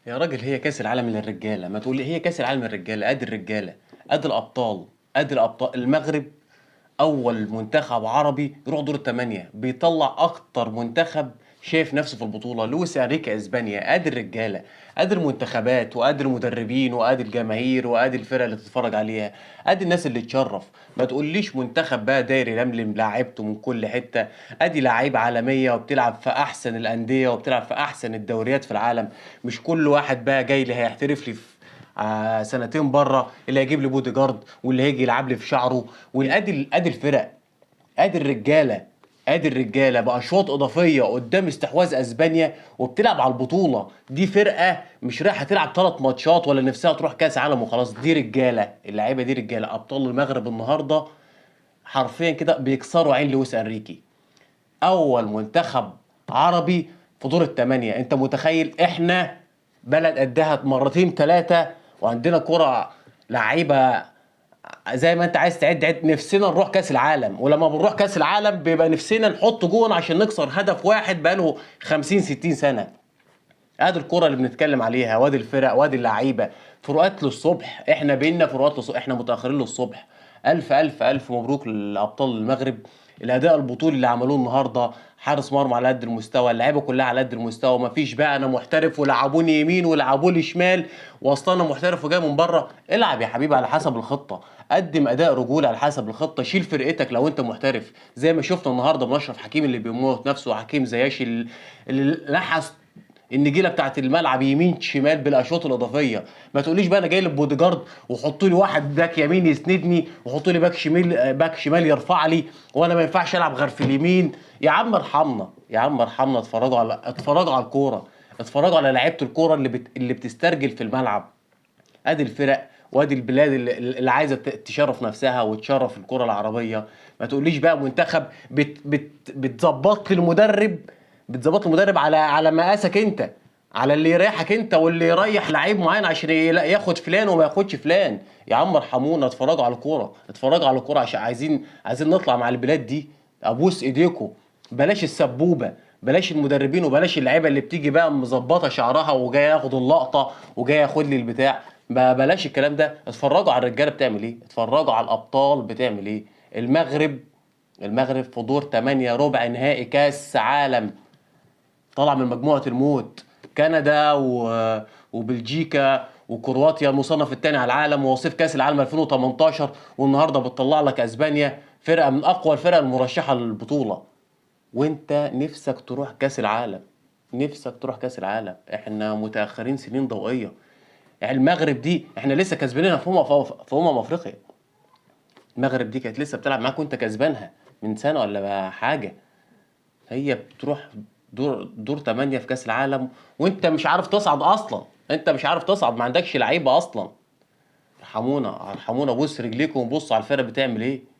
يا راجل هي كأس العالم للرجالة، ما تقول لي هي كأس العالم للرجالة. ادي الرجالة، ادي الأبطال، ادي الأبطال. المغرب أول منتخب عربي يروح دور الثمانية، بيطلع أكتر منتخب شايف نفسه في البطولة. لويس أنريكي اسبانيا. ادي الرجالة، ادي المنتخبات، وادي المدربين، وادي الجماهير، وادي الفرق اللي تتفرج عليها، ادي الناس اللي تشرف. ما تقوليش منتخب بقى داير يلملم لاعيبته من كل حتة. ادي لعيبة عالمية وبتلعب في احسن الأندية وبتلعب في احسن الدوريات في العالم. مش كل واحد بقى جاي لي هيحترف لي في سنتين بره، اللي هيجيب لي بودي جارد واللي هيجي يلعب لي في شعره. ادي الفرق، ادي الرجاله، ادي الرجاله باشواط اضافيه قدام استحواذ اسبانيا وبتلعب على البطوله. دي فرقه مش رايحه تلعب 3 ماتشات ولا نفسها تروح كاس عالم وخلاص. دي رجاله، اللعيبه دي رجاله. ابطال المغرب النهارده حرفيا كده بيكسروا عين لويس انريكي. اول منتخب عربي في دور الثمانيه. انت متخيل؟ احنا بلد قدها مرتين ثلاثه وعندنا كرة لعيبه زي ما انت عايز تعد عد. نفسنا نروح كاس العالم، ولما بنروح كاس العالم بيبقى نفسنا نحط جون عشان نكسر هدف واحد بقاله 50 60 سنه. ادي الكرة اللي بنتكلم عليها، وادي الفرق، وادي اللعيبه. فروقات للصبح، احنا بينا فروقات للصبح، احنا متاخرين للصبح. الف الف الف مبروك لابطال المغرب. الاداء البطولي اللي عملوه النهارده، حارس مرمى على قد المستوى، اللعيبه كلها على قد المستوى. مفيش بقى انا محترف ولعبوني يمين ولعبوني شمال واصلا انا محترف وجاي من بره. العب يا حبيبي على حسب الخطه، قدم اداء رجوله على حسب الخطه، شيل فرقتك لو انت محترف. زي ما شفنا النهارده من اشرف حكيمي اللي بيموت نفسه، وحكيم زياشي اللي لحس النجيله بتاعت الملعب يمين شمال بالاشواط الاضافيه. ما تقوليش بقى انا جاي لي بودي جارد وحطوا لي واحد باك يمين يسندني وحطوا لي باك شمال، باك شمال يرفع لي، وانا ما ينفعش العب غير في اليمين. يا عم ارحمنا، يا عم ارحمنا. اتفرجوا على الكوره، اتفرجوا على لعيبه الكوره اللي بتسترجل في الملعب. ادي الفرق وادي البلاد اللي عايزه تشرف نفسها وتشرف الكره العربيه. ما تقوليش بقى منتخب بتظبط لي المدرب، بتظبط لي المدرب على مقاسك انت، على اللي يريحك انت واللي يريح لعيب معين عشان ياخد فلان وما ياخدش فلان. يا عم ارحمونا، اتفرجوا على الكوره، اتفرجوا على الكوره عشان عايزين نطلع مع البلاد دي. ابوس ايديكم، بلاش السبوبه، بلاش المدربين وبلاش اللعيبه اللي بتيجي بقى مظبطه شعرها وجايه ياخد اللقطه وجايه ياخد لي البتاع. بلاش الكلام ده. اتفرجوا على الرجاله بتعمل ايه، اتفرجوا على الابطال بتعمل ايه. المغرب، المغرب في دور 8 ربع نهائي كاس عالم، طلع من مجموعه الموت. كندا وبلجيكا وكرواتيا المصنف الثاني على العالم ووصيف كاس العالم 2018، والنهارده بتطلع لك اسبانيا فرقه من اقوى الفرق المرشحه للبطوله. وانت نفسك تروح كاس العالم، نفسك تروح كاس العالم. احنا متاخرين سنين ضوئيه. يعني المغرب دي احنا لسه كسبانينها في افريقيا. المغرب دي كانت لسه بتلعب معاك وانت كسبانها من سنه ولا حاجه. هي بتروح دور 8 في كاس العالم وانت مش عارف تصعد اصلا. انت مش عارف تصعد، ما عندكش لعيبه اصلا. ارحمونا ارحمونا، بص رجليكم وبص على الفرق بتعمل ايه.